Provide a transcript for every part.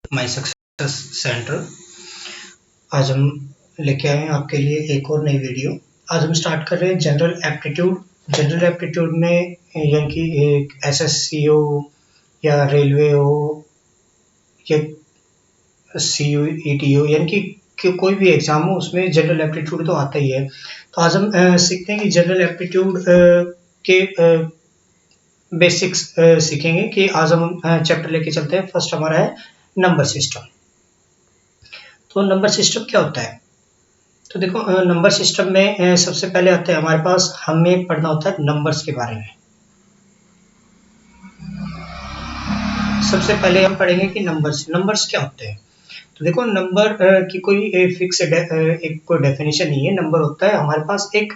My success centre. आज हम लेके आए हैं आपके लिए एक और नई वीडियो। आज हम स्टार्ट कर रहे हैं जनरल एप्टीट्यूड। जनरल एप्टीट्यूड में यानी कि एक एसएससी हो या रेलवे हो या सीयूईटी हो, यानी कि कोई भी एग्जाम हो उसमें जनरल एप्टीट्यूड तो आता ही है। तो आज हम सीखते हैं कि जनरल एप्टीट्यूड के बेसिक्स सीखेंगे। कि आज हम चैप्टर लेके चलते हैं। फर्स्ट हमारा है नंबर सिस्टम। तो नंबर सिस्टम क्या होता है? तो देखो, नंबर सिस्टम में सबसे पहले आता है हमारे पास, हमें पढ़ना होता है नंबर्स के बारे में। सबसे पहले हम पढ़ेंगे कि नंबर्स क्या होते हैं। तो देखो, नंबर की कोई फिक्स एक कोई डेफिनेशन नहीं है। नंबर होता है हमारे पास एक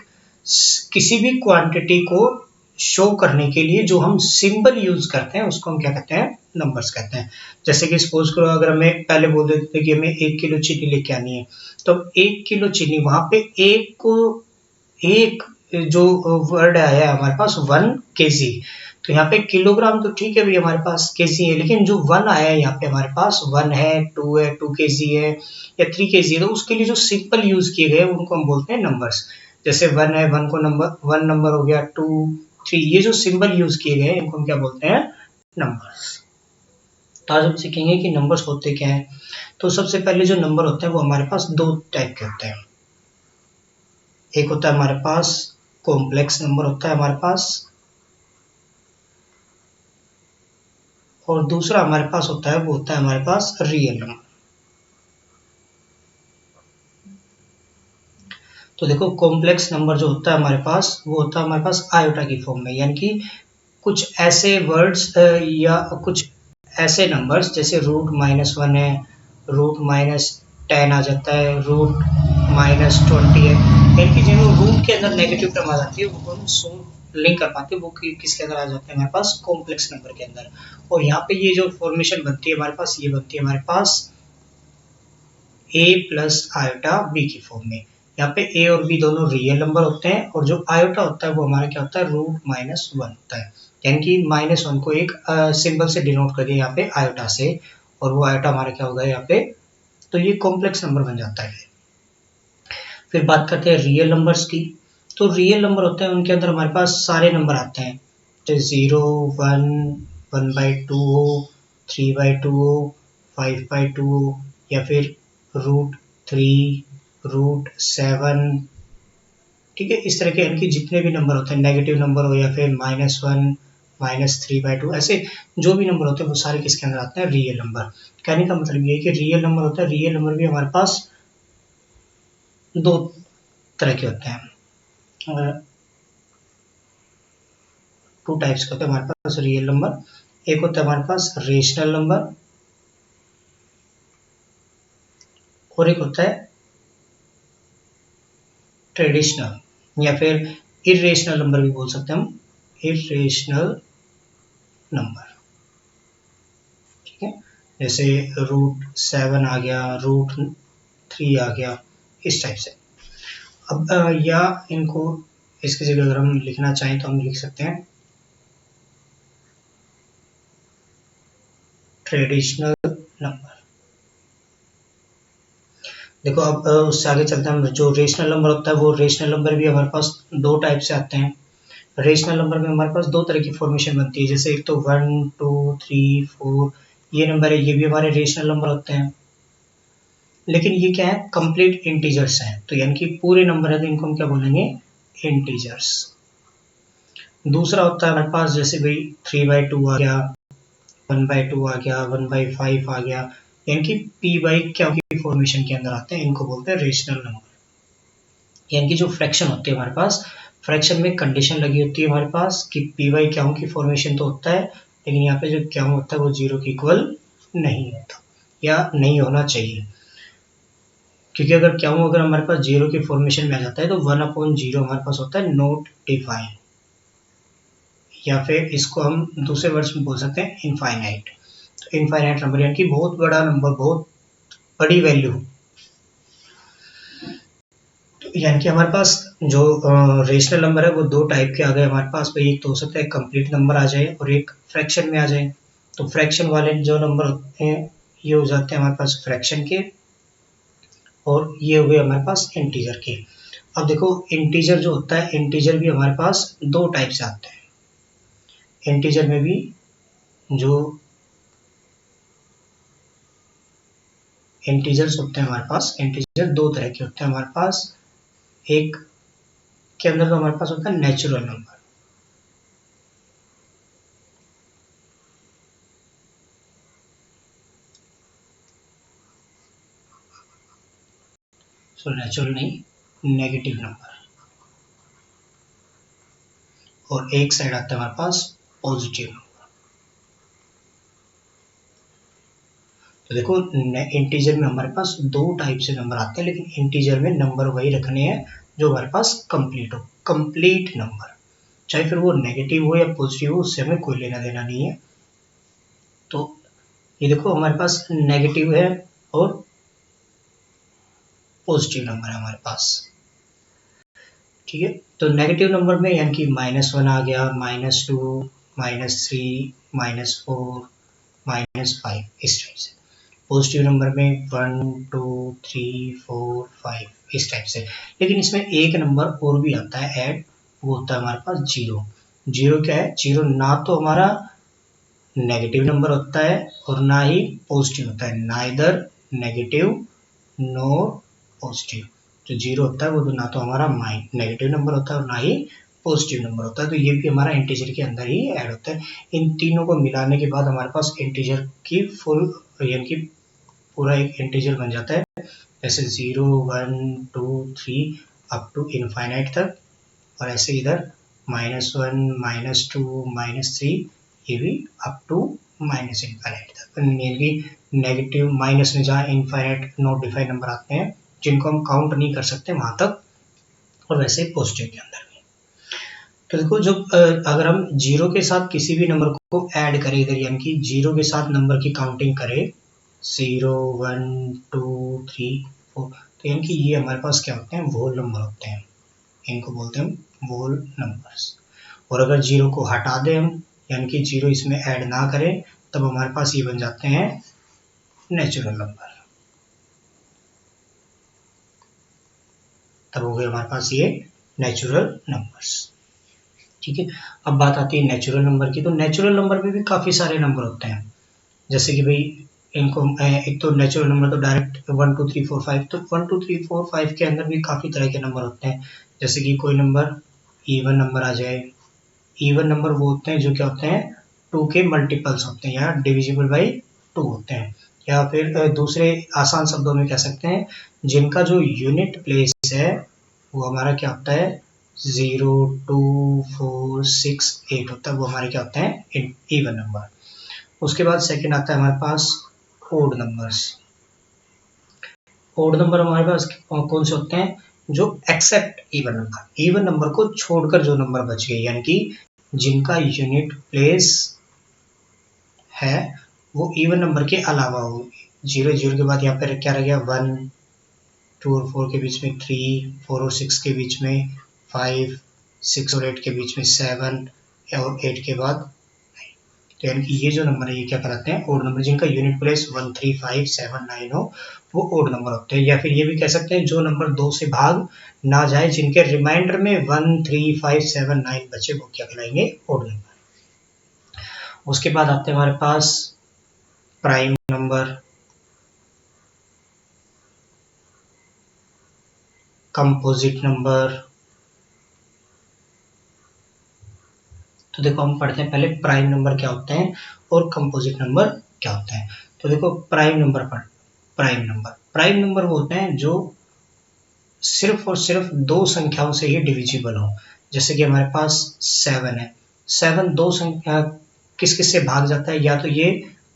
किसी भी क्वांटिटी को शो करने के लिए जो हम सिंबल यूज करते हैं उसको हम क्या कहते हैं? नंबर्स कहते हैं। जैसे कि सपोज करो, अगर हमें पहले बोल देते कि हमें 1 किलो चीनी लेके आनी है, तो 1 किलो चीनी, वहां पे एक जो वर्ड आया है हमारे पास 1 केजी। तो यहाँ पे किलोग्राम तो ठीक है भाई, हमारे पास केजी है, लेकिन जो 1 आया है यहाँ पे हमारे पास 1 है, 2 है, 2 केजी है या 3 केजी है, तो उसके लिए जो सिंपल यूज किए गए उनको हम बोलते हैं नंबर्स। जैसे 1 है, 1 को वन नंबर हो गया, 2, 3, ये जो सिंबल यूज किए गए इनको हम क्या बोलते हैं? नंबर्स। तो आज हम सीखेंगे कि नंबर्स होते क्या हैं। तो सबसे पहले जो नंबर होते हैं वो हमारे पास दो टाइप के होते हैं। एक होता है हमारे पास कॉम्प्लेक्स नंबर होता है हमारे पास, और दूसरा हमारे पास होता है वो होता है हमारे पास रियल नंबर। तो देखो, कॉम्प्लेक्स नंबर जो होता है हमारे पास वो होता है हमारे पास आयोटा की फॉर्म में, यानी कि कुछ ऐसे वर्ड्स या कुछ ऐसे नंबर्स, जैसे √-1 है, √-10 आ जाता है, √-20 है, यानी कि जिन्होंने रूट के अंदर नेगेटिव टर्म आ जाती है वो हम लिंक कर पाते हैं, वो किसके अंदर आ जाते हैं? हमारे पास कॉम्प्लेक्स नंबर के अंदर। और यहाँ पे ये जो फॉर्मेशन बनती है हमारे पास, ये बनती है हमारे पास a प्लस आयोटा b की फॉर्म में। यहाँ पे a और b दोनों रियल नंबर होते हैं, और जो आयोटा होता है वो हमारा क्या होता है? √-1 होता है, यानी कि -1 को एक सिंबल से डिनोट कर दिया यहाँ पे आयोटा से, और वो आयोटा हमारा क्या होगा यहाँ पे? तो ये कॉम्प्लेक्स नंबर बन जाता है। फिर बात करते हैं रियल नंबर्स की। तो रियल नंबर होते हैं उनके अंदर हमारे पास सारे नंबर आते हैं, तो 0, 1, 1/2 हो, 3/2 हो, 5/2 हो, या फिर √3, √7, ठीक है। इस तरह के यानी कि जितने भी नंबर होते हैं, नेगेटिव नंबर हो या फिर -1, -3/2, ऐसे जो भी नंबर होते हैं वो सारे किसके अंदर आते हैं? Real number. कहने का मतलब ये है कि रियल नंबर होता है, रियल नंबर भी हमारे पास दो तरह के होते हैं, 2 टाइप्स के होते हैं हमारे पास रियल नंबर। एक होता है हमारे पास रेशनल नंबर, और एक होता है ट्रेडिशनल, या फिर इरेशनल नंबर भी बोल सकते हैं हम, इरेशनल नंबर, ठीक है। जैसे √7 आ गया, √3 आ गया, इस टाइप से। अब या इनको इसकी जगह अगर हम लिखना चाहें तो हम लिख सकते हैं ट्रेडिशनल नंबर। देखो, अब उससे आगे चलते हैं हम। जो रेशनल नंबर होता है, वो रेशनल नंबर भी हमारे पास दो टाइप से आते हैं। रेशनल नंबर में हमारे पास दो तरह की फॉर्मेशन बनती है, जैसे एक तो 1, 2, 3, 4 ये नंबर है, ये भी हमारे रेशनल नंबर होते हैं, लेकिन ये क्या है? कंप्लीट इंटीजर्स हैं। तो यानी कि पूरे नंबर है, तो इनको हम क्या बोलेंगे? इंटीजर्स। दूसरा होता है हमारे पास, जैसे भाई 3/2 आ गया, 1/2 आ गया, 1/5 आ गया, यानी कि पी बाई क्या की फॉर्मेशन के अंदर आते हैं, इनको बोलते हैं रेशनल नंबर। यानी कि जो फ्रैक्शन होती है हमारे पास, फ्रैक्शन में कंडीशन लगी होती है हमारे पास कि पी बाई क्या की फॉर्मेशन तो होता है, लेकिन यहाँ पे जो क्या होता है वो 0 के इक्वल नहीं होता या नहीं होना चाहिए, क्योंकि अगर क्या अगर हमारे पास 0 की फॉर्मेशन में आ जाता है तो 1/0 हमारे पास होता है नॉट डिफाइन, या फिर इसको हम दूसरे वर्ड्स में बोल सकते हैं इनफाइनाइट। तो इनफाइनाइट नंबर यानी कि बहुत बड़ा नंबर, बहुत बड़ी वैल्यू। तो यानी कि हमारे पास जो रेशनल नंबर है वो दो टाइप के आ गए हमारे पास भाई। एक तो हो सकता है कंप्लीट नंबर आ जाए और एक फ्रैक्शन में आ जाए। तो फ्रैक्शन वाले जो नंबर होते हैं ये हो जाते हैं हमारे पास फ्रैक्शन के, और ये हो गए हमारे पास इंटीजर के। अब देखो इंटीजर जो होता है, इंटीजर भी हमारे पास दो टाइप से आते हैं। इंटीजर में भी जो इंटीजर्स होते हैं हमारे पास, इंटीजर दो तरह के होते हैं हमारे पास। एक के अंदर तो हमारे पास होता है नेचुरल नंबर, सो नेचुरल नहीं, नेगेटिव नंबर, और एक साइड आता है हमारे पास पॉजिटिव नंबर। तो देखो इंटीजर में हमारे पास दो टाइप से नंबर आते हैं, लेकिन इंटीजर में नंबर वही रखने हैं जो हमारे पास कंप्लीट हो, कंप्लीट नंबर, चाहे फिर वो नेगेटिव हो या पॉजिटिव हो, उससे हमें कोई लेना देना नहीं है। तो ये देखो हमारे पास नेगेटिव है और पॉजिटिव नंबर है हमारे पास, ठीक है। तो नेगेटिव नंबर में यानी कि -1 आ गया, -2, -3, -4, -5, इस टाइप से। पॉजिटिव नंबर में 1, 2, 3, 4, 5 इस टाइप से। लेकिन इसमें एक नंबर और भी आता है ऐड, वो होता है हमारे पास जीरो। जीरो क्या है? जीरो ना तो हमारा नेगेटिव नंबर होता है और ना ही पॉजिटिव होता है, नाइदर नेगेटिव नॉर पॉजिटिव। जो जीरो होता है वो तो ना तो हमारा नेगेटिव नंबर होता है और ना ही पॉजिटिव नंबर होता है, तो ये भी हमारा इंटीजर के अंदर ही ऐड होता है। इन तीनों को मिलाने के बाद हमारे पास इंटीजर की फुल यानी कि पूरा एक इंटीजर बन जाता है, जैसे 0, 1, 2, 3 अप टू इनफाइनाइट तक, और ऐसे इधर -1, -2, -3 ये भी अप टू माइनस इनफाइनाइट तक, यानी कि नेगेटिव माइनस में जहाँ इनफाइनाइट नॉट डिफाइंड नंबर आते हैं जिनको हम काउंट नहीं कर सकते वहां तक, और वैसे पॉजिटिव के अंदर भी। तो देखो जब अगर हम जीरो के साथ किसी भी नंबर को ऐड करें इधर, यानी कि जीरो के साथ नंबर की काउंटिंग करें 0, 1, 2, 3, 4, तो यानी कि ये हमारे पास क्या होते हैं? होल नंबर होते हैं, इनको बोलते हैं हम होल नंबर्स। और अगर जीरो को हटा दें हम, यानी कि जीरो इसमें ऐड ना करें, तब हमारे पास ये बन जाते हैं नेचुरल नंबर। तब हो गए हमारे पास ये नेचुरल नंबर्स, ठीक है। अब बात आती है नेचुरल नंबर की। तो नेचुरल नंबर में भी काफ़ी सारे नंबर होते हैं, जैसे कि भाई इनको एक तो नेचुरल नंबर तो डायरेक्ट 1, 2, 3, 4, 5, तो 1, 2, 3, 4, 5 के अंदर भी काफ़ी तरह के नंबर होते हैं। जैसे कि कोई नंबर इवन नंबर आ जाए। इवन नंबर वो होते हैं जो क्या होते हैं? 2 के मल्टीपल्स होते हैं या डिविजिबल बाई 2 होते हैं, या फिर दूसरे आसान शब्दों में कह सकते हैं जिनका जो यूनिट प्लेस है वो हमारा क्या होता है? 0, 2, 4, 6, 8 होता है, वो हमारे क्या होते हैं? Even number. उसके बाद सेकंड आता है हमारे पास ओड नंबर्स। ओड नंबर हमारे पास कौन से होते हैं? जो except even number, even number को छोड़कर जो नंबर बच गए, यानी कि जिनका यूनिट प्लेस है वो इवन नंबर के अलावा हो। 0, 0 के बाद यहाँ पर क्या रह गया? 1, 2 और 4 के बीच में 3, 4 और 6 के बीच में 5, 6 और 8 के बीच में 7, और 8 के बाद, तो यानी कि ये जो नंबर है ये क्या कहलाते हैं? ओड नंबर, जिनका यूनिट प्लेस 1, 3, 5, 7, 9 हो, वो ओड नंबर होते हैं। या फिर ये भी कह सकते हैं जो नंबर 2 से भाग ना जाए, जिनके रिमाइंडर में 1, 3, 5, 7, 9 बचे, वो क्या कहलाएंगे? Odd number. उसके बाद आते हैं हमारे पास प्राइम नंबर, कंपोजिट नंबर। तो देखो हम पढ़ते हैं पहले प्राइम नंबर क्या होते हैं और कंपोजिट नंबर क्या होते हैं। तो देखो प्राइम नंबर प्राइम नंबर वो होते हैं जो सिर्फ और सिर्फ दो संख्याओं से ही डिविजिबल हो। जैसे कि हमारे पास 7 है, 7 दो संख्या किस किस से भाग जाता है? या तो ये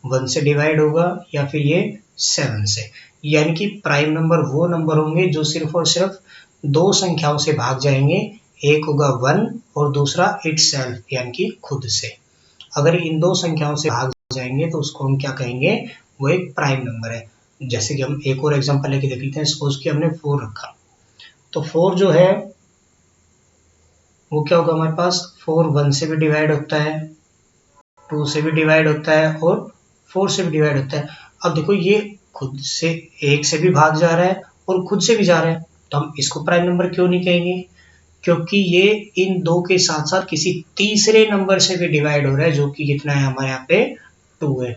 1 से डिवाइड होगा या फिर ये 7 से। यानी कि प्राइम नंबर वो नंबर होंगे जो सिर्फ और सिर्फ दो संख्याओं से भाग जाएंगे, एक होगा 1 और दूसरा इटसेल्फ यानी कि खुद से। अगर इन दो संख्याओं से भाग जाएंगे तो उसको हम क्या कहेंगे? वो एक प्राइम नंबर है। जैसे कि हम एक और एग्जांपल लेके देख लेते हैं। सपोज कि हमने 4 रखा, तो 4 जो है वो क्या होगा हमारे पास? 4 1 से भी डिवाइड होता है, 2 से भी डिवाइड होता है और 4 से भी डिवाइड होता है। अब देखो ये खुद से 1 से भी भाग जा रहा है और खुद से भी जा रहा है, तो हम इसको प्राइम नंबर क्यों नहीं कहेंगे? क्योंकि ये इन दो के साथ साथ किसी तीसरे नंबर से भी डिवाइड हो रहा है, जो कि कितना है हमारे यहाँ पे 2 है।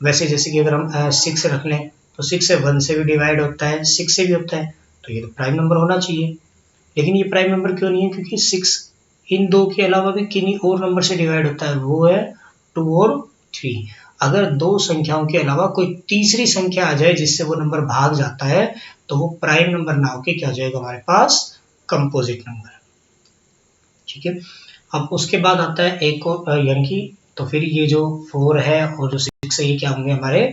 वैसे जैसे कि अगर हम 6 रख लें तो 6 से 1 से भी डिवाइड होता है, 6 से भी होता है, तो ये तो प्राइम नंबर होना चाहिए। लेकिन ये प्राइम नंबर क्यों नहीं है? क्योंकि 6 इन दो के अलावा भी किन्हीं और नंबर से डिवाइड होता है, वो है 2 और 3। अगर दो संख्याओं के अलावा कोई तीसरी संख्या आ जाए जिससे वो नंबर भाग जाता है, तो वो प्राइम नंबर ना होके क्या हो जाएगा हमारे पास? Composite number. ठीक है, अब उसके बाद आता है एक और, यानी कि तो फिर ये जो 4 है और जो 6 है ये क्या होंगे? हमारे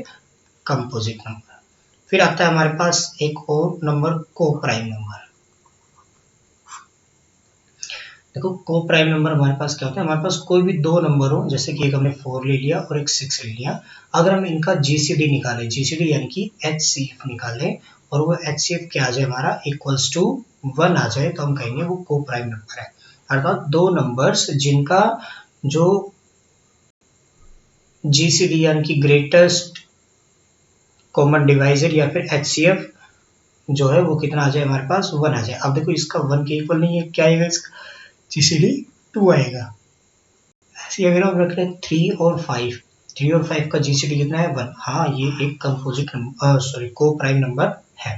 कंपोजिट नंबर। फिर आता है हमारे पास एक और नंबर, को प्राइम नंबर। देखो को प्राइम नंबर हमारे पास क्या होता है? हमारे पास कोई भी दो नंबर हो, जैसे कि एक हमने 4 ले लिया और एक 6 ले लिया, अगर हम इनका जीसीडी निकालें, जीसीडी यानी कि एचसीएफ निकालें, और वो एचसीएफ क्या आ जाए हमारा? इक्वल्स टू 1 आ जाए, तो हम कहेंगे वो को प्राइम नंबर है। अर्थात दो नंबर्स जिनका जो जीसीडी यानी कि ग्रेटेस्ट कॉमन डिवाइजर या फिर एचसीएफ जो है वो कितना आ जाए हमारे पास? 1 आ जाए। अब देखो इसका 1 के इक्वल नहीं है, क्या आएगा इसका? जीसीडी 2 आएगा। ऐसे अगर हम रख लें 3 और 5, 3 और 5 का जीसीडी कितना है? 1। हाँ, ये एक कंपोजिट नंबर, को प्राइम नंबर है।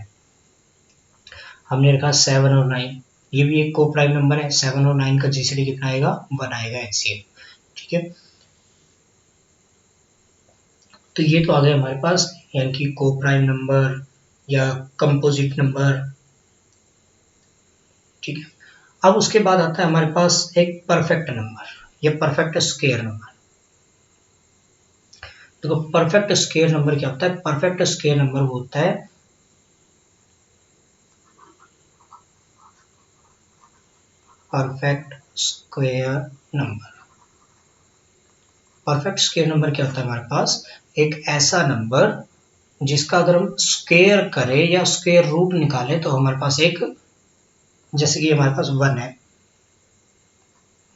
हमने रखा 7 और 9, ये भी एक को प्राइम नंबर है। 7 और 9 का जीसीडी कितना आएगा? 1 आएगा एचसीएफ। ठीक है, तो ये तो आ गया हमारे पास, यानी कि को प्राइम नंबर या कंपोजिट नंबर। ठीक है, अब उसके बाद आता है हमारे पास एक परफेक्ट नंबर या परफेक्ट स्क्वायर नंबर। देखो परफेक्ट स्क्वायर नंबर क्या होता है? परफेक्ट स्क्वायर नंबर वो होता है perfect square number. Perfect square number क्या होता है हमारे पास? एक ऐसा नंबर जिसका अगर हम स्क्वायर करें या स्क्वायर रूट निकालें तो हमारे पास एक, जैसे कि हमारे पास 1 है,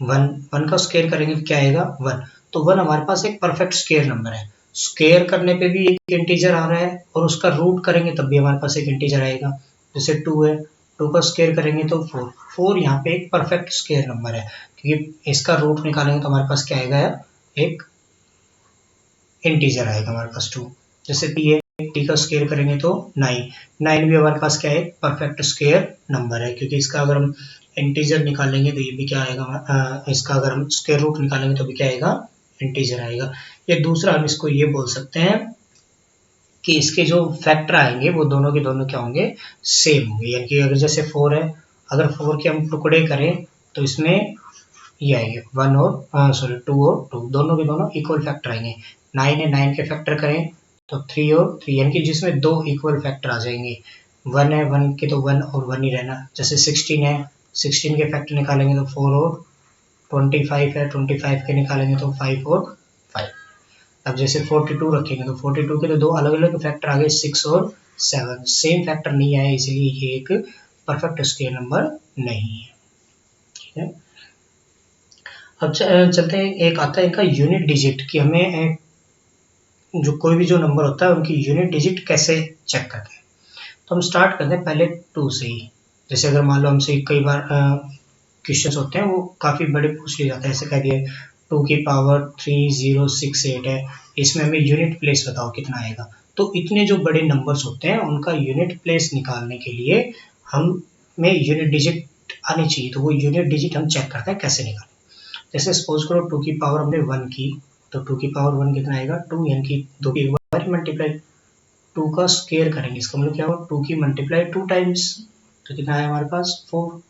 1 का स्क्वायर करेंगे तो क्या आएगा? 1। तो 1 हमारे पास एक परफेक्ट स्क्वायर नंबर है। स्क्वायर करने पे भी एक इंटीजर आ रहा है और उसका रूट करेंगे तब भी हमारे पास एक इंटीजर आएगा। जैसे 2 है, 2 का स्क्वायर करेंगे तो 4, 4 यहाँ पे एक परफेक्ट स्क्वायर नंबर है, क्योंकि इसका रूट निकालेंगे तो हमारे पास क्या आएगा? एक इंटीजर आएगा हमारे पास 2। जैसे टी है, टी का स्क्वायर करेंगे तो 9, 9 भी हमारे पास क्या है? परफेक्ट स्क्वायर नंबर है, क्योंकि इसका अगर हम इंटीजर निकालेंगे तो ये भी क्या आएगा? इसका अगर हम स्क्वायर रूट निकालेंगे तो भी क्या आएगा? इंटीजर आएगा। या दूसरा हम इसको ये बोल सकते हैं कि इसके जो फैक्टर आएंगे वो दोनों के दोनों क्या होंगे? सेम होंगे। यानी कि अगर जैसे 4 है, अगर 4 के हम टुकड़े करें तो इसमें ये आएंगे 1 और 2 और 2, दोनों के दोनों इक्वल फैक्टर आएंगे। 9 है, 9 के फैक्टर करें तो 3 और 3, यानी कि जिसमें दो इक्वल फैक्टर आ जाएंगे। 1 है, 1 के तो 1 और 1 ही रहना। जैसे 16 है, 16 के फैक्टर निकालेंगे तो 4 और 25 है, 25 के निकालेंगे तो 5 और 5। अब जैसे 42 रखेंगे तो 42 के तो दो अलग अलग फैक्टर आ गए, 6 और 7, सेम फैक्टर नहीं आए, इसलिए ये एक परफेक्ट स्क्वायर नंबर नहीं है। ठीक है, अब चलते हैं, एक आता है इनका यूनिट डिजिट, कि हमें जो कोई भी जो नंबर होता है उनकी यूनिट डिजिट कैसे चेक करते हैं। तो हम स्टार्ट करते हैं पहले 2 से ही। जैसे अगर मान लो हमसे कई बार क्वेश्चंस होते हैं वो काफ़ी बड़े पूछ लिए जाते हैं, ऐसे कह दिए 2 की पावर 3068 है, इसमें हमें यूनिट प्लेस बताओ कितना आएगा। तो इतने जो बड़े नंबर्स होते हैं उनका यूनिट प्लेस निकालने के लिए हमें यूनिट डिजिट आनी चाहिए। तो वो यूनिट डिजिट हम चेक करते हैं कैसे निकालें। जैसे सपोज करो 2 की पावर हमने 1 की, तो 2 की पावर 1 कितना आएगा? 2, यानी कि 2 की एक बार मल्टीप्लाई, 2 का स्क्वायर करेंगे, इसका मतलब क्या होगा? 2 की मल्टीप्लाई 2 टाइम्स, तो कितना है हमारे पास? 4।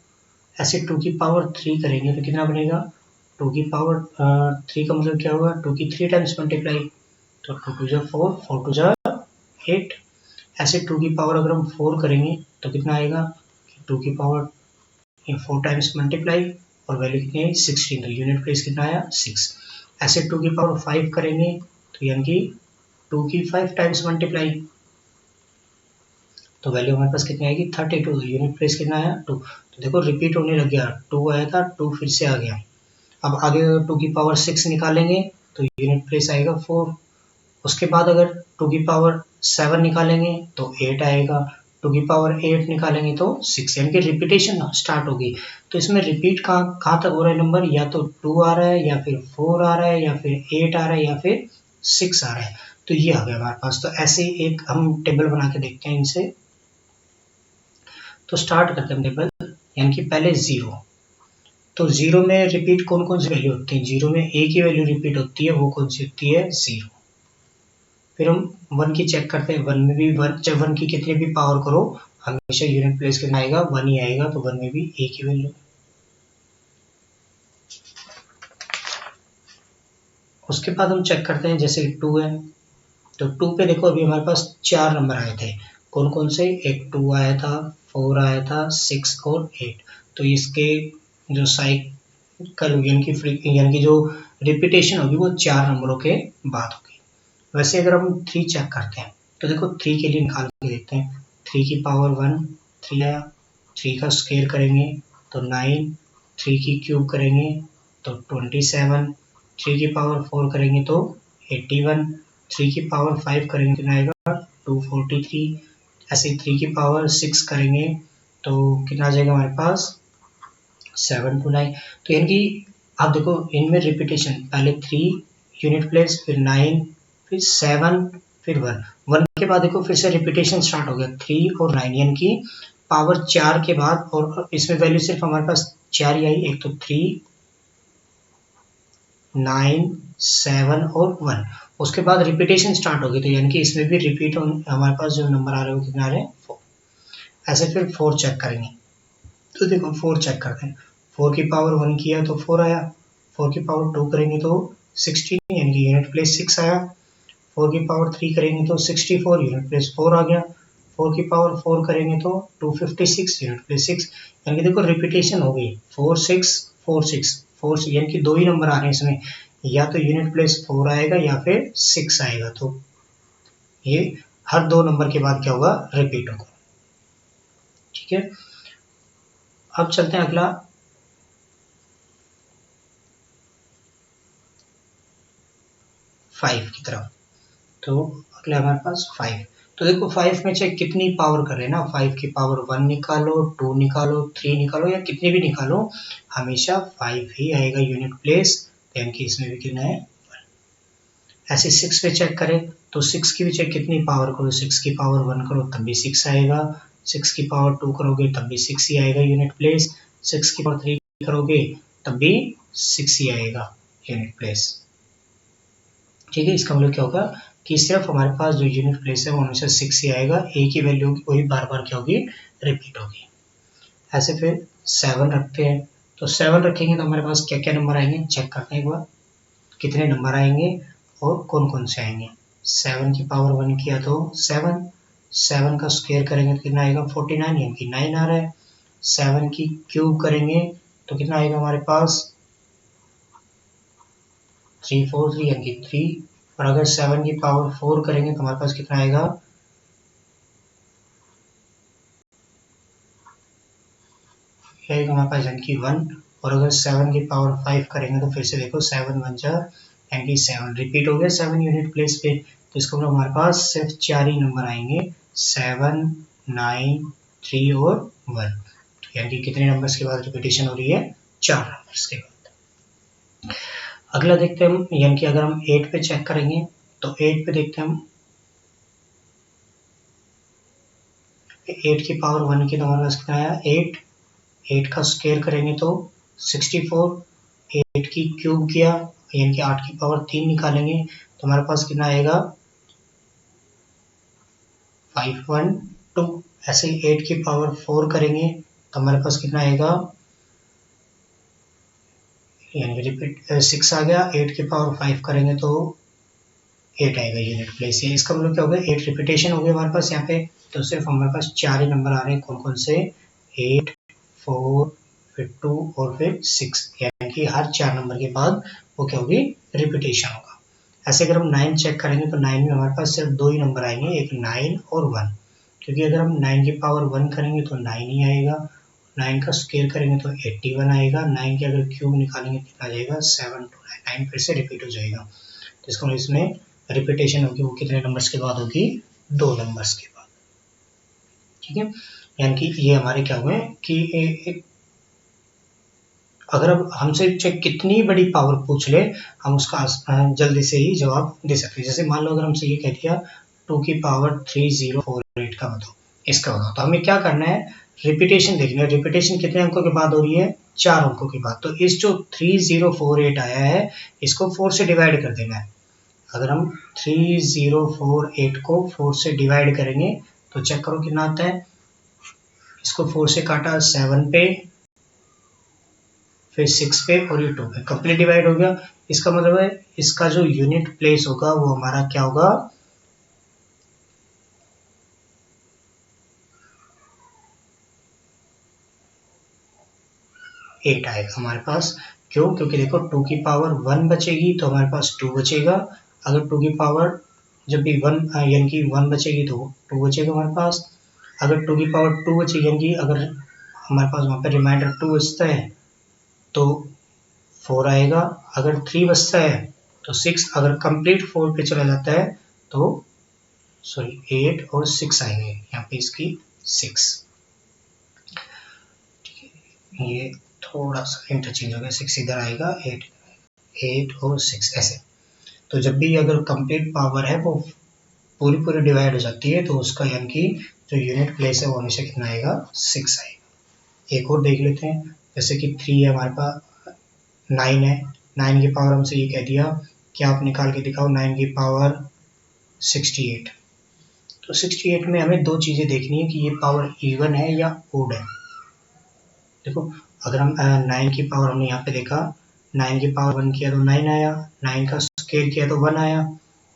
ऐसे 2 की पावर 3 करेंगे तो कितना बनेगा? 2 की पावर 3 का मतलब क्या होगा? 2 की 3 टाइम्स मल्टीप्लाई, तो 2 टू जा 4, 4 टू जा 8। ऐसे 2 की पावर अगर हम 4 करेंगे तो कितना आएगा? 2 की पावर 4 टाइम्स मल्टीप्लाई और वैल्यू कितनी है? 16, तो यूनिट प्लेस कितना आया? 6। ऐसे 2 की पावर 5 करेंगे तो यानी कि 2 की 5 टाइम्स मल्टीप्लाई, तो वैल्यू हमारे पास कितनी आएगी? 32, तो यूनिट प्लेस कितना आया? 2। तो देखो रिपीट होने लग गया, 2 आया था, 2 फिर से आ गया। अब आगे 2 की पावर 6 निकालेंगे तो यूनिट प्लेस आएगा 4, उसके बाद अगर 2 की पावर 7 निकालेंगे तो 8 आएगा, 2 की पावर 8 निकालेंगे तो 6, यानी कि रिपीटेशन स्टार्ट होगी। तो इसमें रिपीट कहाँ तक हो रहा है नंबर, या तो 2 आ रहा है, या फिर 4 आ रहा है, या फिर 8 आ रहा है, या फिर 6 आ रहा है। तो ये आ गया हमारे पास। तो ऐसे एक हम टेबल बना के देखते हैं इनसे। तो स्टार्ट करते हैं टेबल, यानी कि पहले 0। तो 0 में रिपीट कौन कौन सी वैल्यू होती है, 0 में एक ही वैल्यू रिपीट होती है, वो कौन सी होती है, 0। फिर हम 1 की चेक करते हैं, 1 में भी जब 1 की कितनी भी पावर करो हमेशा यूनिट प्लेस कितना आएगा, 1 ही आएगा। तो 1 में भी एक ही वैल्यू। उसके बाद हम चेक करते हैं, जैसे 2 है, तो 2 पे देखो अभी हमारे पास 4 नंबर आए थे, कौन कौन से, एक 2 आया था, 4 आया था, 6 और 8। तो इसके जो साइकिल यानी कि जो रिपीटेशन होगी वो 4 नंबरों के बाद होगी। वैसे अगर हम 3 चेक करते हैं, तो देखो 3 के लिए निकाल के देखते हैं। 3 की पावर 1 3 आया, 3 का स्क्वायर करेंगे तो 9, 3 की क्यूब करेंगे तो 27, 3 की पावर 4 करेंगे तो 81, 3 की पावर 5 करेंगे कितना आएगा, 243। ऐसे 3 की पावर 6 करेंगे तो कितना आ जाएगा हमारे पास, 729। तो यानी कि आप देखो इनमें रिपीटेशन, पहले 3 यूनिट प्लेस, फिर 9, फिर 7, फिर 1। 1 के बाद देखो फिर से रिपीटेशन स्टार्ट हो गया, 3 और 9, यानी कि पावर 4 के बाद, और इसमें वैल्यू सिर्फ हमारे पास 4 ही आई, एक तो 3, 9, 7 और 1। उसके बाद रिपीटेशन स्टार्ट हो गई, तो यानी कि इसमें भी रिपीट हमारे पास जो नंबर आ रहे हैं वो कितने आ रहे हैं, 4। ऐसे फिर 4 चेक करेंगे, तो देखो 4 चेक करते हैं। 4 की पावर 1 किया तो 4 आया, 4 की पावर 2 करेंगे तो 16, यानी कि यूनिट प्लेस 6 आया। 4 की पावर 3 करेंगे तो 64, यूनिट प्लेस 4 आ गया। 4 की पावर 4 करेंगे तो 256, यूनिट प्लेस 6। यानी कि देखो रिपीटेशन हो गई, 4 6 4 6 4, यानी कि दो ही नंबर आ रहे हैं इसमें, या तो यूनिट प्लेस 4 आएगा या फिर 6 आएगा। तो ये हर दो नंबर के बाद क्या होगा, रिपीट होगा। ठीक है, अब चलते हैं अगला। फाइव की तरफ। तो अगला हमारे पास 5। तो देखो 5 में चाहे कितनी पावर कर रहे हैं ना, 5 की पावर 1 निकालो, 2 निकालो, 3 निकालो, या कितनी भी निकालो, हमेशा 5 ही आएगा यूनिट प्लेस, यानी कि इसमें भी कितना है, 1। ऐसे 6 पे चेक करें, तो 6 की भी चाहे कितनी पावर करो, 6 की पावर 1 करो तब भी 6 आएगा, 6 की पावर 2 करोगे तब भी 6 ही आएगा यूनिट प्लेस, 6 की पावर 3 करोगे तब भी 6 ही आएगा यूनिट प्लेस। ठीक है, इसका मतलब क्या होगा कि सिर्फ हमारे पास जो यूनिट प्लेस है वो हमेशा 6 ही आएगा, एक ही वैल्यू होगी, वही बार बार क्या होगी, रिपीट होगी। ऐसे फिर 7 रखते हैं, तो 7 रखेंगे तो हमारे पास क्या क्या नंबर आएंगे, चेक करते हैं एक बार कितने नंबर आएंगे और कौन कौन से आएंगे। 7 की पावर 1 किया तो 7, 7 का स्क्वायर करेंगे तो कितना आएगा, 49, यानी कि 9 आ रहा है। 7 की क्यूब करेंगे तो कितना आएगा हमारे पास, 343, यानी कि 3। और अगर 7 की पावर 4 करेंगे तो हमारे पास कितना आएगा, आएगा हमारे पास यानी कि 1। और अगर 7 की पावर 5 करेंगे तो फिर से देखो 7 1 जा, यानी कि 7 रिपीट हो गया 7 यूनिट प्लेस पे। तो इसका मतलब हमारे पास सिर्फ 4 ही नंबर आएंगे, 7 9 3 और 1। यानी कि कितने नंबर्स के बाद रिपीटेशन हो रही है, 4 नंबर्स के बाद। अगला देखते हैं हम, यानी कि अगर हम 8 पे चेक करेंगे, तो 8 पे देखते हैं हम, 8 की पावर 1 की तो हमारे पास कितना आया, 8। 8 का स्क्वायर करेंगे तो 64, 8 की क्यूब किया यानी कि 8 की पावर 3 निकालेंगे तो हमारे पास कितना आएगा, 512। ऐसे ही 8 की पावर 4 करेंगे तो हमारे पास कितना आएगा, यानी कि रिपीट 6 आ गया। 8 की पावर 5 करेंगे तो 8 आएगा यूनिट प्लेस से। इसका मतलब क्या हो गया, 8 रिपीटेशन हो गया हमारे पास यहाँ पे। तो सिर्फ हमारे पास 4 ही नंबर आ रहे हैं, कौन कौन से, 8 4 फिर 2 और फिर 6, यानी कि हर 4 नंबर के बाद वो क्या होगी, रिपीटेशन होगा। ऐसे अगर हम 9 चेक करेंगे तो 9 में हमारे पास सिर्फ 2 ही नंबर आएंगे, एक 9 और 1। क्योंकि अगर हम 9 की पावर 1 करेंगे तो 9 ही आएगा, 9 का स्क्वायर करेंगे तो 81 आएगा, 9 के अगर क्यूब निकालेंगे कितना आ जाएगा, 729, 9 फिर से रिपीट हो जाएगा। तो इसका मतलब इसमें रिपीटेशन होगी वो कितने नंबर्स के बाद होगी, 2 नंबर्स के बाद। ठीक है, यानी कि ये हमारे क्या हुए कि अगर अब हमसे चाहे कितनी बड़ी पावर पूछ ले, हम उसका जल्दी से ही जवाब दे सकते हैं। जैसे मान लो अगर हमसे ये कह दिया 2 की पावर 3048 का बताओ, इसका बताओ, तो हमें क्या करना है, रिपीटेशन देखना है। रिपीटेशन कितने अंकों के बाद हो रही है, 4 अंकों के बाद। तो इस जो 3048 आया है, इसको 4 से डिवाइड कर देना है। अगर हम 3048 को 4 से डिवाइड करेंगे तो चेक करो कितना आता है। इसको 4 से काटा 7 पे, फिर 6 पे और ये 2 पे, कंप्लीट डिवाइड हो गया। इसका मतलब है इसका जो यूनिट प्लेस होगा वो हमारा क्या होगा, 8 आएगा हमारे पास। क्यों, क्योंकि देखो 2 की पावर 1 बचेगी तो हमारे पास 2 बचेगा। अगर 2 की पावर जब भी 1 यानी कि 1 बचेगी तो 2 बचेगा हमारे पास। अगर 2 की पावर 2 बचेगी यानी कि अगर हमारे पास वहाँ पे रिमाइंडर 2 बचता है तो 4 आएगा। अगर 3 बचता है तो 6, अगर कंप्लीट 4 पे चला जाता है तो सॉरी 8 और 6 आएंगे, यहाँ पे इसकी 6। ठीक है, ये थोड़ा सा इंटरचेंज हो गया, 6 इधर आएगा, 8 और 6 ऐसे। तो जब भी अगर कंप्लीट पावर है वो पूरी पूरी डिवाइड हो जाती है तो उसका यानी कि जो यूनिट प्लेस है वो हमेशा कितना आएगा, 6 आएगा। एक और देख लेते हैं, जैसे कि 3 है हमारे पास, 9 है, 9 की पावर हमसे ये कह दिया कि आप निकाल के दिखाओ 9 की पावर 68। तो 68 में हमें दो चीज़ें देखनी है कि ये पावर इवन है या ओड है। देखो अगर हम 9 की पावर हमने यहाँ पे देखा, 9 की पावर 1 किया तो 9 आया, 9 का स्केयर किया तो 1 आया,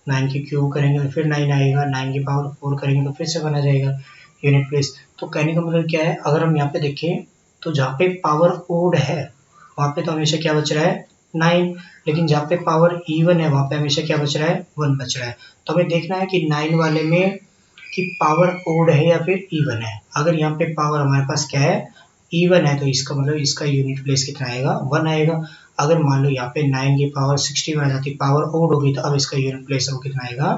9 की क्यूब करेंगे तो फिर 9 आएगा, 9 की पावर 4 करेंगे तो फिर से 1 आ जाएगा यूनिट प्लेस। तो कहने का मतलब क्या है, अगर हम यहाँ पे देखें तो जहाँ पे पावर ओड है वहाँ पे तो हमेशा क्या बच रहा है, 9, लेकिन जहाँ पे पावर इवन है वहाँ पे हमेशा क्या बच रहा है, 1 बच रहा है। तो हमें देखना है कि 9 वाले में कि पावर ओड है या फिर इवन है। अगर यहाँ पे पावर हमारे पास क्या है, इवन है, तो इसका मतलब इसका यूनिट प्लेस कितना आएगा, 1 आएगा। अगर मान लो यहाँ पे 9 की पावर 60 आ जाती, पावर ओड होगी, तो अब इसका यूनिट प्लेस वो कितना आएगा,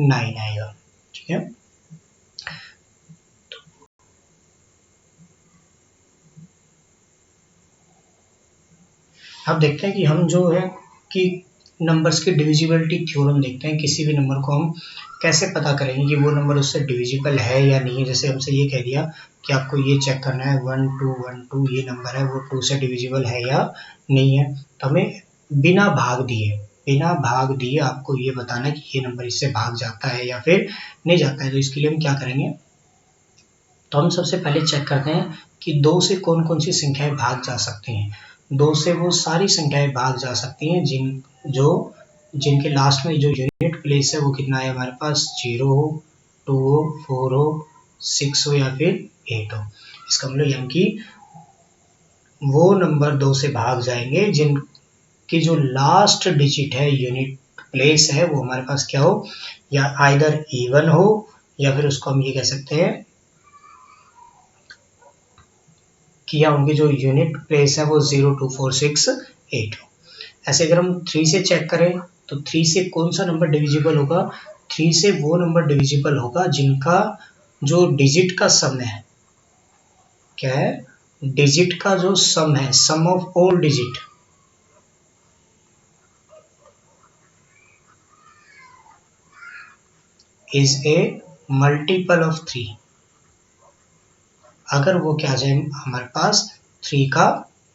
9 आएगा। ठीक है, अब देखते हैं कि हम जो है कि नंबर्स की डिविजिबिलिटी थ्योरम देखते हैं। किसी भी नंबर को हम कैसे पता करेंगे कि वो नंबर उससे डिविजिबल है या नहीं है। जैसे हमसे ये कह दिया कि आपको ये चेक करना है 1212 ये नंबर है वो 2 से डिविजिबल है या नहीं है, तो हमें बिना भाग दिए आपको ये बताना है कि ये नंबर इससे भाग जाता है या फिर नहीं जाता है। तो इसके लिए हम क्या करेंगे, तो हम सबसे पहले चेक करते हैं कि 2 से कौन कौन सी संख्याएं भाग जा सकती हैं। 2 से वो सारी संख्याएं भाग जा सकती हैं जिनके लास्ट में जो यूनिट प्लेस है वो कितना है हमारे पास, 0 हो, 2 हो, 4 हो, 6 हो या फिर 8 हो। इसका मतलब यानी कि वो नंबर 2 से भाग जाएंगे जिनकी जो लास्ट डिजिट है यूनिट प्लेस है वो हमारे पास क्या हो, या आइदर इवन हो या फिर उसको हम ये कह सकते हैं कि या उनकी जो यूनिट प्लेस है वो 0, 2, 4, 6, 8 हो। ऐसे अगर हम 3 से चेक करें तो 3 से कौन सा नंबर डिविजिबल होगा, 3 से वो नंबर डिविजिबल होगा जिनका जो डिजिट का सम है, क्या है, डिजिट का जो सम है, sum of all digit is a multiple of 3। अगर वो क्या आ जाए हमारे पास 3 का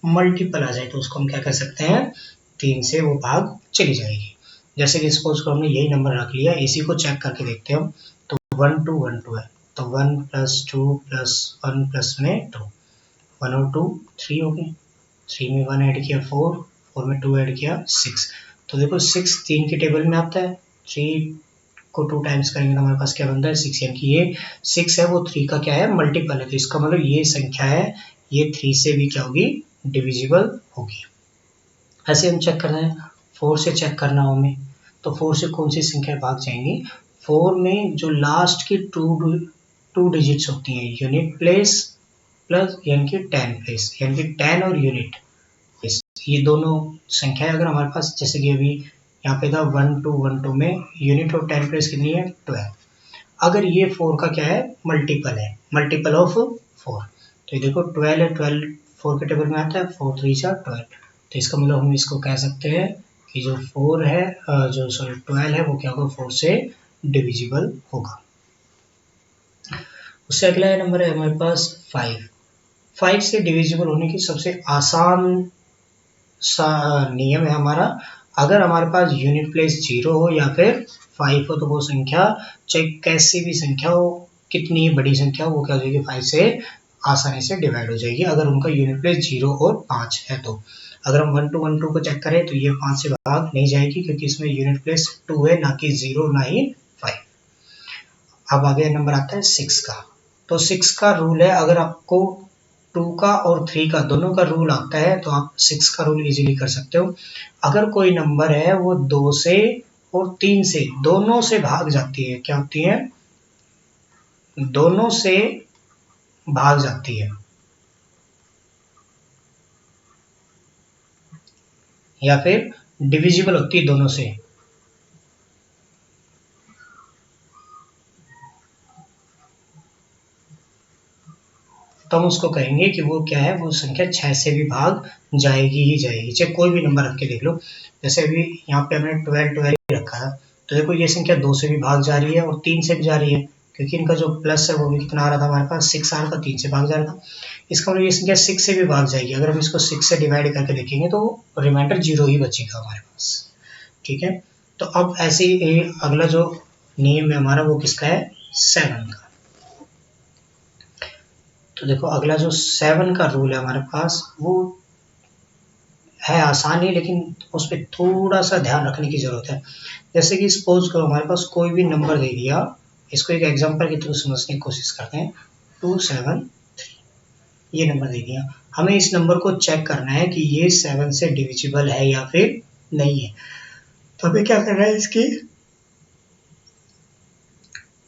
मल्टीपल आ जाए तो उसको हम क्या कर सकते हैं, 3 से वो भाग चली जाएगी। जैसे कि सपोज को हमने यही नंबर रख लिया, इसी को चेक करके देखते हैं हम, तो 1 2 1 2 है, तो 1 + 2 + 1 प्लस में 2, 1 और 2 3 हो गए, 3 में 1 ऐड किया 4, 4 में 2 ऐड किया 6। तो देखो 6 3 के टेबल में आता है, 3 को 2 टाइम्स करेंगे तो हमारे पास क्या बनता है, 6, यानी कि ये 6 है वो 3 का क्या है, मल्टीपल है। तो इसका मतलब ये संख्या है ये 3 से भी क्या होगी, डिविजिबल होगी। ऐसे हम चेक कर रहे हैं, 4 से चेक करना हो हमें, तो 4 से कौन सी संख्या भाग जाएंगी, 4 में जो लास्ट की टू डिजिट्स होती हैं, यूनिट प्लेस प्लस यानी कि 10 प्लेस, यानी कि 10 और यूनिट, ये दोनों संख्या अगर हमारे पास, जैसे कि अभी यहाँ पे था 1 2 1 2 में यूनिट ऑफ 10 प्लेस कितनी है 12। अगर ये 4 का क्या है मल्टीपल है, मल्टीपल ऑफ 4, तो ये देखो 12 है, 12 4 के टेबल में आता है, 4 3 12, तो इसका मतलब हम इसको कह सकते हैं कि जो 4 है जो सॉरी 12 है वो क्या होगा 4 से डिविजिबल होगा। उससे अगला नंबर है हमारे पास 5 से डिविजिबल होने की सबसे आसान सा नियम है हमारा, अगर हमारे पास यूनिट प्लेस 0 हो या फिर 5 हो तो वो संख्या चाहे कैसी भी संख्या हो, कितनी बड़ी संख्या हो, वो क्या हो जाएगी 5 से आसानी से डिवाइड हो जाएगी अगर उनका यूनिट प्लेस 0 और 5 है। तो अगर हम 1 2 1 2 को चेक करें तो ये 5 से भाग नहीं जाएगी क्योंकि इसमें यूनिट प्लेस 2 है, ना कि 0 ना ही 5। अब आगे नंबर आता है 6 का। तो 6 का रूल है, अगर आपको 2 का और 3 का दोनों का रूल आता है तो आप 6 का रूल इजीली कर सकते हो। अगर कोई नंबर है वो 2 से और 3 से दोनों से भाग जाती है, क्या होती है दोनों से भाग जाती है या फिर डिविजिबल होती है दोनों से, तो हम उसको कहेंगे कि वो क्या है वो संख्या 6 से भी भाग जाएगी ही जाएगी, चाहे कोई भी नंबर रख के देख लो। जैसे अभी यहाँ पे हमने 12 रखा था, तो देखो ये संख्या 2 से भी भाग जा रही है और 3 से भी जा रही है, क्योंकि इनका जो प्लस है वो भी कितना आ रहा था हमारे पास 6 आ रहा था, 3 से भाग जा रहा था। इसका मतलब ये संख्या 6 से भी भाग जाएगी। अगर हम इसको 6 से डिवाइड करके देखेंगे तो रिमाइंडर 0 ही बचेगा हमारे पास। ठीक है, तो अब ऐसे ही अगला जो नियम है हमारा वो किसका है 7 का। तो देखो अगला जो 7 का रूल है हमारे पास वो है आसान ही, लेकिन उस पर थोड़ा सा ध्यान रखने की जरूरत है। जैसे कि सपोज करो हमारे पास कोई भी नंबर दे दिया, इसको एक एग्जांपल के थ्रू समझने की कोशिश करते हैं। 273 ये नंबर दे दिया, हमें इस नंबर को चेक करना है कि ये 7 से डिविजिबल है या फिर नहीं है। तो हमें क्या करना है, इसकी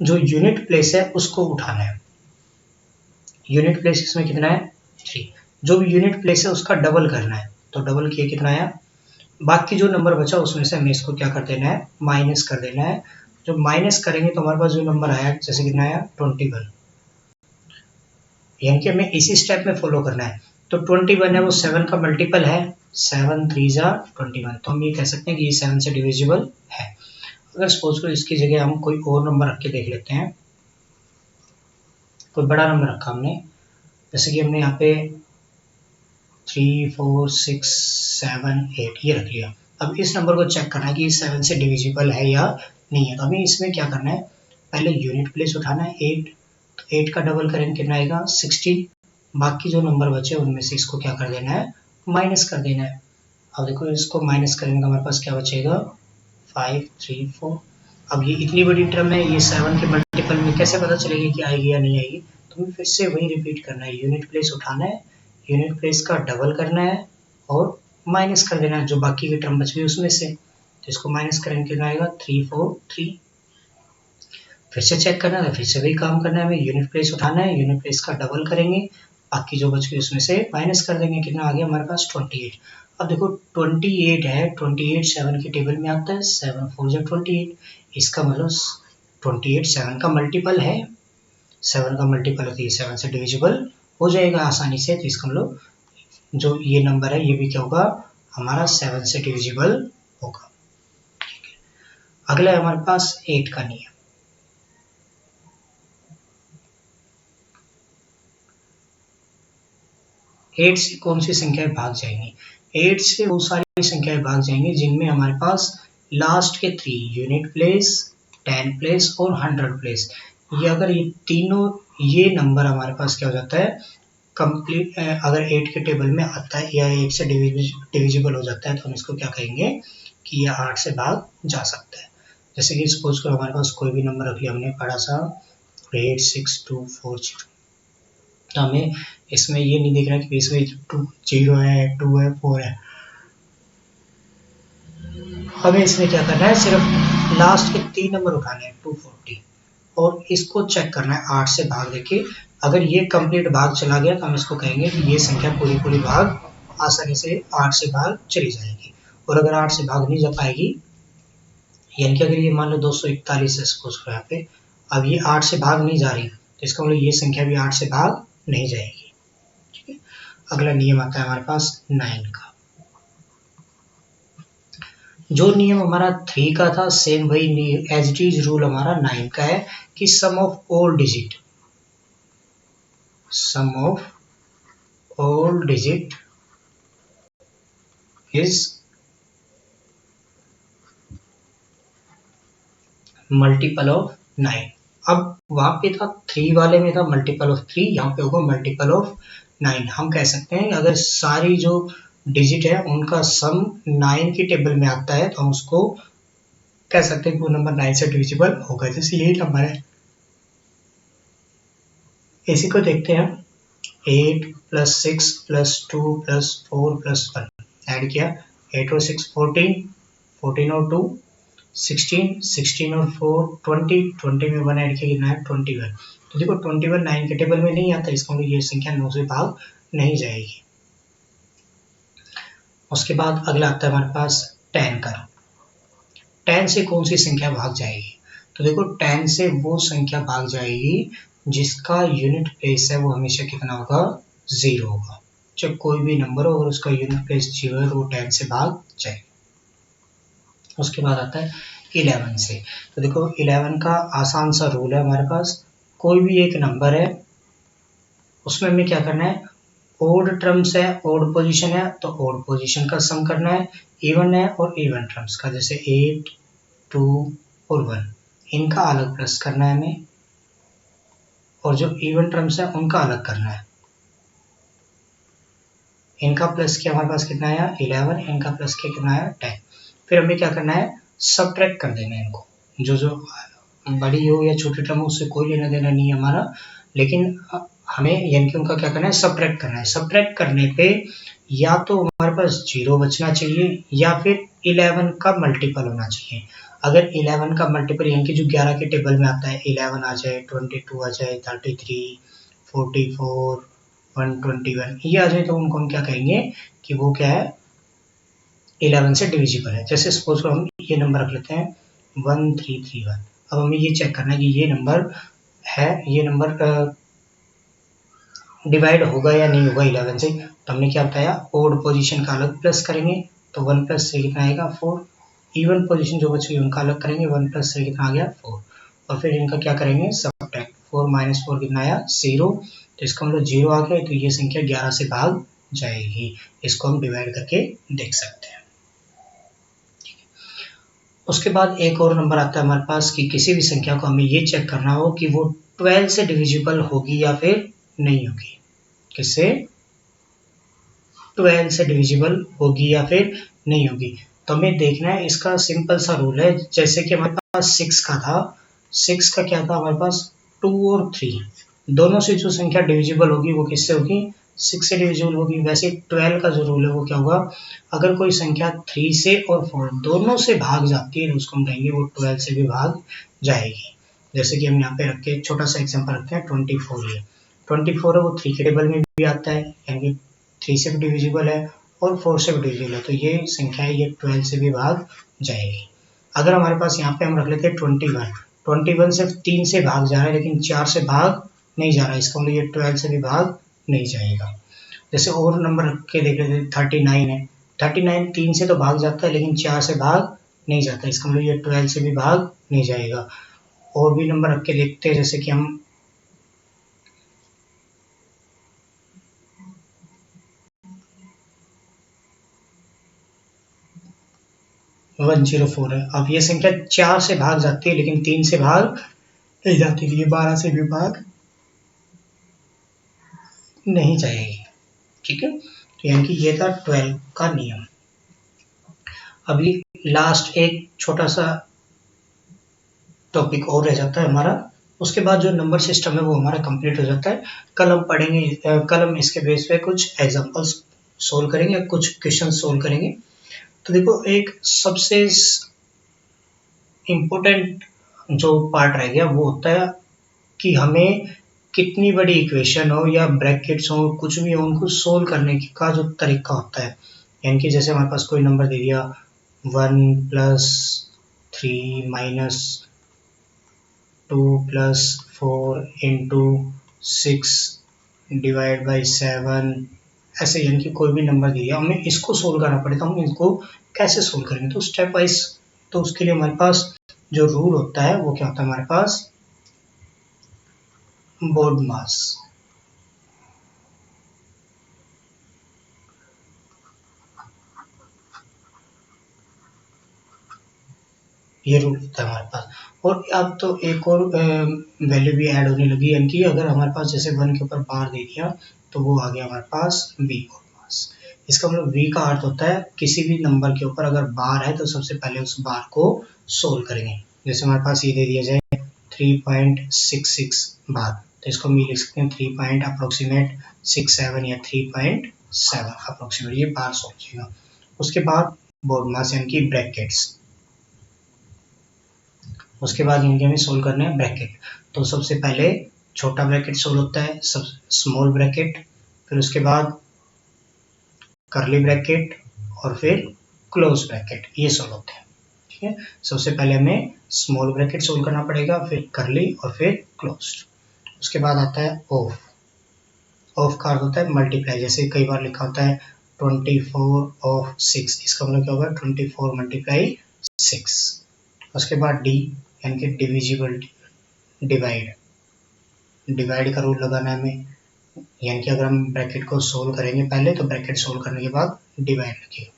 जो यूनिट प्लेस है उसको उठाना है। यूनिट प्लेस इसमें कितना है 3, जो भी यूनिट प्लेस है उसका डबल करना है, तो डबल किया कितना आया, बाकी जो नंबर बचा उसमें से हमें इसको क्या कर देना है माइनस कर देना है। जो माइनस करेंगे तो हमारे पास जो नंबर आया जैसे कितना आया 21, यानी कि हमें इसी स्टेप में फॉलो करना है। तो 21 है वो 7 का मल्टीपल है, 7 3 21, तो हम ये कह सकते हैं कि ये 7 से डिविजिबल है। अगर सपोज करो इसकी जगह हम कोई और नंबर रख के देख लेते हैं, कोई बड़ा नंबर रखा हमने, जैसे कि हमने यहाँ पे 3 4 6 7 8 ये रख लिया। अब इस नंबर को चेक करना है कि 7 से डिविजिबल है या नहीं है। तो हमें इसमें क्या करना है, पहले यूनिट प्लेस उठाना है 8, तो 8 का डबल करेंगे कितना आएगा 16, बाकी जो नंबर बचे उनमें से इसको क्या कर देना है माइनस कर देना है। अब देखो इसको माइनस करेंगे तो हमारे पास क्या बचेगा 5 3 4। अब ये इतनी बड़ी टर्म है, ये 7 के मल्टीपल में कैसे पता चलेगी कि आएगी या नहीं आएगी, तो हमें फिर से वही रिपीट करना है, यूनिट प्लेस उठाना है, यूनिट प्लेस का डबल करना है और माइनस कर देना है जो बाकी की टर्म बच गई उसमें से। तो इसको माइनस करेंगे कितना आएगा 3 4 3। फिर से चेक करना है, फिर से वही काम करना है, हमें यूनिट प्लेस उठाना है, यूनिट प्लेस का डबल करेंगे, बाकी जो बच गई उसमें से माइनस कर देंगे, कितना आ गया हमारे पास 28। अब देखो 28 है, 28 7 के टेबल में आता है, 7 4 28, इसका मतलब 28 7 का मल्टीपल है, 7 का मल्टीपल होती है 7 से डिविजिबल हो जाएगा आसानी से। तो इसका मतलब जो ये नंबर है ये भी क्या होगा हमारा 7 से डिविजिबल होगा। अगला है हमारे पास 8 का नियम। 8 से कौन सी संख्याएं भाग जाएंगी, 8 से वो सारी संख्याएं भाग जाएंगी जिनमें हमारे पास लास्ट के 3 यूनिट प्लेस 10 प्लेस और 100 प्लेस, ये अगर ये तीनों ये नंबर हमारे पास क्या हो जाता है कंप्लीट, अगर 8 के टेबल में आता है या 8 से डिविजिबल हो जाता है तो हम इसको क्या कहेंगे कि यह 8 से भाग जा सकता है। जैसे कि सपोज करो हमारे पास कोई भी नंबर रख लिया हमने बड़ा सा 86240, तो हमें इसमें ये नहीं दिख रहा कि इसमें 2 0 है 2 है 4 है, हमें इसमें क्या करना है सिर्फ लास्ट के 3 नंबर उठाने हैं 240 और इसको चेक करना है 8 से भाग देके। अगर ये कंप्लीट भाग चला गया तो हम इसको कहेंगे कि ये संख्या पूरी भाग आसानी से 8 से भाग चली जाएगी, और अगर 8 से भाग नहीं जा पाएगी यानी कि अगर ये मान लो 241 है सपोज करो यहाँ पे, अब ये 8 से भाग नहीं जा रही तो इसका मतलब ये संख्या भी 8 से भाग नहीं जाएगी। ठीक है, अगला नियम आता है हमारे पास 9 का। जो नियम हमारा 3 का था सेम वही एज इट इज रूल हमारा 9 का है कि sum of all digit is multiple of 9। अब वहां पे था 3 वाले में था मल्टीपल ऑफ 3, यहाँ पे होगा मल्टीपल ऑफ 9। हम कह सकते हैं अगर सारी जो डिजिट है उनका सम 9 की टेबल में आता है तो हम उसको कह सकते हैं कि वो नंबर 9 से डिविजिबल होगा। जैसे यही नंबर है, इसी को देखते हैं, 8 + 6 + 2 + 4 + 1 ऐड किया, 8 और 6 14, 14 और 2 16, 16 और 4 20, 20 में 1 ऐड किया कितना है 21। तो देखो 21 9 के टेबल में नहीं आता, इसका मतलब ये संख्या 9 से भाग नहीं जाएगी। उसके बाद अगला आता है हमारे पास 10 का। 10 से कौन सी संख्या भाग जाएगी? तो देखो 10 से वो संख्या भाग जाएगी जिसका यूनिट प्लेस है वो हमेशा कितना होगा 0 होगा। जब कोई भी नंबर हो अगर उसका यूनिट प्लेस 0 है तो वो 10 से भाग जाएगा। उसके बाद आता है 11 से। तो देखो 11 का आसान सा रूल है हमारे पास, कोई भी एक नंबर है उसमें हमें क्या करना है, ओड टर्म्स है, ओड पोजीशन है तो ओड पोजीशन का सम करना है, इवन है और इवन टर्म्स का, जैसे 8 2 और 1 इनका अलग प्लस करना है हमें, और जो इवन टर्म्स है उनका अलग करना है। इनका प्लस किया हमारे पास कितना आया 11, इनका प्लस किया कितना आया 10। फिर हमें क्या करना है सबट्रैक्ट कर देना है इनको, जो जो बड़ी हो या छोटी टर्म हो उससे कोई लेना देना नहीं है हमारा, लेकिन हमें यानी कि उनका क्या करना है सबट्रैक्ट करना है। सबट्रैक्ट करने पे या तो हमारे पास 0 बचना चाहिए या फिर 11 का मल्टीपल होना चाहिए। अगर 11 का मल्टीपल यानी कि जो 11 के टेबल में आता है 11 आ जाए, 22 आ जाए, 33, 44, 121 ये आ जाए तो उनको हम क्या कहेंगे कि वो क्या है 11 से डिविजिबल है। जैसे सपोज हम ये नंबर रख लेते हैं 1331। अब हमें ये चेक करना है कि ये नंबर है, ये नंबर डिवाइड होगा या नहीं होगा 11 से। तो हमने क्या बताया ओड पोजीशन का अलग प्लस करेंगे तो 1 + 3 कितना आएगा 4, इवन पोजीशन जो बची उनका अलग करेंगे 1 + 3 कितना आ गया 4, और फिर इनका क्या करेंगे सबट्रैक्ट, 4 - 4 कितना आया 0, तो इसका मतलब 0 आ गया तो ये संख्या 11 से भाग जाएगी। इसको हम डिवाइड करके देख सकते हैं। उसके बाद एक और नंबर आता है हमारे पास कि किसी भी संख्या को हमें ये चेक करना हो कि वो 12 से डिविजिबल होगी या फिर नहीं होगी। किससे 12 से डिविजिबल होगी या फिर नहीं होगी, तो हमें देखना है, इसका सिंपल सा रूल है। जैसे कि हमारे पास 6 का था, 6 का क्या था हमारे पास 2 और 3 दोनों से जो संख्या डिविजिबल होगी वो किससे होगी 6 से डिविजिबल होगी। वैसे 12 का जो रूल है वो क्या होगा, अगर कोई संख्या 3 से और 4 दोनों से भाग जाती है तो उसको हम कहेंगे वो 12 से भी भाग जाएगी। जैसे कि हम यहाँ पे रख के छोटा सा एग्जांपल रखते हैं 24 है, 24 है वो 3 के टेबल में भी आता है यानी कि 3 से भी डिविजिबल है और 4 से भी डिविजिबल है, तो ये संख्या है ये 12 से भी भाग जाएगी। अगर हमारे पास यहाँ पे हम रख लेते हैं 21 सिर्फ 3 से भाग जा रहा है लेकिन 4 से भाग नहीं जा रहा है, इसका मतलब ये 12 से भी भाग नहीं जाएगा। जैसे और नंबर रख के देख लेते हैं 39 है, 39 3 से तो भाग जाता है लेकिन 4 से भाग नहीं जाता, इसका मतलब ये 12 से भी भाग नहीं जाएगा। और भी नंबर रख के देखते हैं, जैसे कि हम 104 है, अब ये संख्या 4 से भाग जाती है लेकिन 3 से भाग नहीं जाती, ये 12 से भी भाग नहीं जाएगी। ठीक है, तो यानी कि ये था 12 का नियम। अभी लास्ट एक छोटा सा टॉपिक और रह जाता है हमारा, उसके बाद जो नंबर सिस्टम है वो हमारा कंप्लीट हो जाता है। कल हम पढ़ेंगे, कल हम इसके बेस पे कुछ एग्जांपल्स सोल्व करेंगे, कुछ क्वेश्चन सोल्व करेंगे। तो देखो एक सबसे इम्पोर्टेंट जो पार्ट रह गया वो होता है कि हमें कितनी बड़ी इक्वेशन हो या ब्रैकेट्स हो कुछ भी हो उनको सोल्व करने का जो तरीका होता है। यानी कि जैसे हमारे पास कोई नंबर दे दिया 1 + 3 minus 2 plus 4 into 6 divide by 7, ऐसे यानी कि कोई भी नंबर दिया हमें इसको सोल्व करना पड़े तो हम इसको कैसे सोल्व करेंगे, तो स्टेप वाइज। तो उसके लिए हमारे पास जो रूल होता है वो क्या होता है, हमारे पास बोर्ड मास। ये रूल होता है हमारे पास। और अब तो एक और वैल्यू भी ऐड होने लगी, यानी कि अगर हमारे पास जैसे 1 के ऊपर बार दे दिया तो वो आ गया हमारे पास v बोर्ड मास। इसका मतलब v का अर्थ होता है किसी भी नंबर के ऊपर अगर बार है तो सबसे पहले उस बार को सोल्व करेंगे। जैसे हमारे पास ये दे दिया जाए 3.66 बार, तो इसको हम ये लिख सकते हैं 3 अप्रोक्सीमेट 67 या 3.7 अप्रोक्सीमेट, ये बार सोल्व कीजिएगा। उसके बाद बोर्ड मास यानी कि ब्रैकेट्स, उसके बाद इनके हमें सोल्व करने हैं ब्रैकेट। तो सबसे पहले छोटा ब्रैकेट सोल्व होता है, सब स्मॉल ब्रैकेट, फिर उसके बाद करली ब्रैकेट और फिर क्लोज ब्रैकेट, ये सोल्व होते हैं। ठीक है, सबसे पहले हमें स्मॉल ब्रैकेट सोल्व करना पड़ेगा, फिर करली और फिर क्लोज। उसके बाद आता है ऑफ। ऑफ का अर्थ होता है मल्टीप्लाई, जैसे कई बार लिखा होता है 24 ऑफ 6, इसका मतलब क्या होगा 24 मल्टीप्लाई 6। उसके बाद डी यानी कि डिविजिबल, डिवाइड, डिवाइड का रूल लगाना है हमें, यानी कि अगर हम ब्रैकेट को सोल्व करेंगे पहले तो ब्रैकेट सोल्व करने के बाद डिवाइड लिखिए।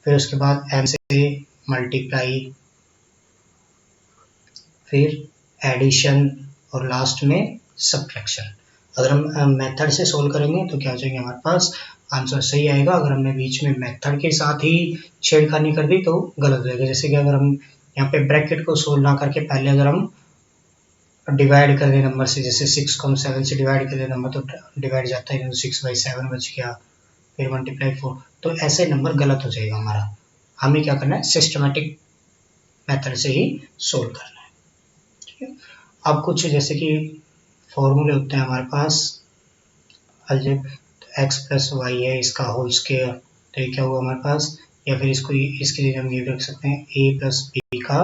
फिर उसके बाद एम से मल्टीप्लाई, फिर एडिशन और लास्ट में सब्ट्रैक्शन। अगर हम मेथड से सोल्व करेंगे तो क्या हो जाएंगे, हमारे पास आंसर सही आएगा। अगर हमने बीच में मेथड के साथ ही छेड़खानी कर दी तो गलत हो जाएगा। जैसे कि अगर हम यहाँ पे ब्रैकेट को सोल्व ना करके पहले अगर हम डिवाइड कर दें नंबर से, जैसे 6 को हम 7 से डिवाइड कर दें नंबर तो डिवाइड जाता है, 6/7 बच गया, फिर मल्टीप्लाई 4, तो ऐसे नंबर गलत हो जाएगा हमारा। हमें क्या करना है, सिस्टमेटिक मेथड से ही सोल्व करना है। ठीक है, अब कुछ जैसे कि फॉर्मूले होते हैं हमारे पास अलजेब्रा, एक्स प्लस वाई है इसका होल स्क्वायर, तो ये क्या हुआ हमारे पास, या फिर इसको इसके लिए हम ये रख सकते हैं ए प्लस बी का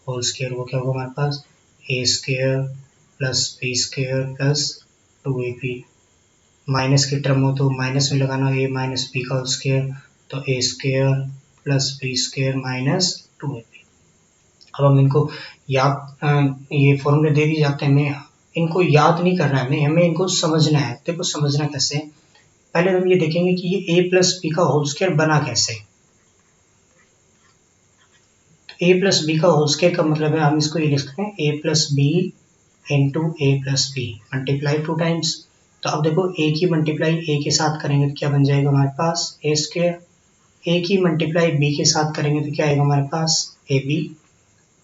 होल स्क्वायर, वो क्या होगा हमारे पास A square plus B square plus 2ab। Minus की टर्म हो तो माइनस में लगाना, ए माइनस बी का होल स्क्वायर, तो A square plus B square minus 2ab। अब हम इनको याद, ये फॉर्मूले दे दिए जाते हैं, हमें इनको याद नहीं करना है, हमें इनको समझना है। देखो समझना कैसे, पहले हम ये देखेंगे कि ये a प्लस बी का होल स्क्वायर बना कैसे। तो a प्लस बी का होल स्क्वायर का मतलब है हम इसको ये लिख सकते हैं a plus B into A plus B multiply 2 times. तो अब देखो a की मल्टीप्लाई a के साथ करेंगे तो क्या बन जाएगा हमारे पास a स्क्वायर, a की मल्टीप्लाई b के साथ करेंगे तो क्या आएगा हमारे पास ab,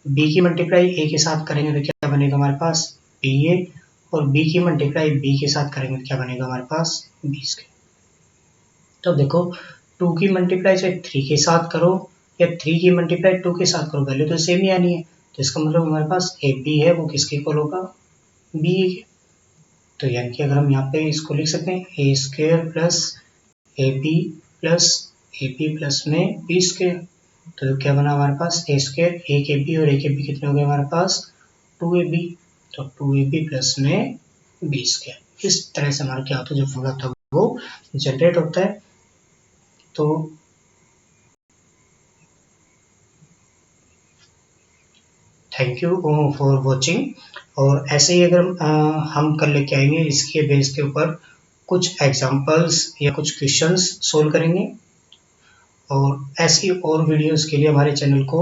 b की मल्टीप्लाई a के साथ करेंगे तो क्या बनेगा हमारे पास ba, और b की मल्टीप्लाई b के साथ करेंगे तो क्या बनेगा हमारे पास b स्क्वायर। तो देखो 2 की मल्टीप्लाई चाहे 3 के साथ करो या 3 की मल्टीप्लाई 2 के साथ करो, वैल्यू तो सेम ही आनी है। तो इसका मतलब हमारे पास ए बी है वो किसके इक्वल होगा, बी। तो यानी कि अगर हम यहाँ पे इसको लिख सकते हैं A square plus A B plus में बी स्क्वायर, तो क्या बना हमारे पास ए स्क्वायर, एक ए बी और एक ए बी कितने हो गए हमारे पास 2ab, तो 2ab प्लस में बी स्क्वायर। इस तरह से हमारा क्या होता है, जो फॉर्मूला था वो जनरेट होता है। तो थैंक यू फॉर वॉचिंग, और ऐसे ही अगर हम कल लेके आएंगे इसके बेस के ऊपर कुछ एग्जांपल्स या कुछ क्वेश्चंस सोल्व करेंगे। और ऐसी और वीडियोस के लिए हमारे चैनल को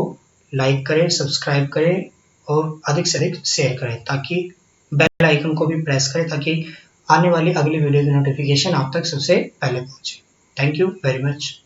लाइक करें, सब्सक्राइब करें और अधिक से अधिक शेयर करें, ताकि बेल आइकन को भी प्रेस करें ताकि आने वाली अगली वीडियो की नोटिफिकेशन आप तक सबसे पहले पहुंचे। Thank you very much.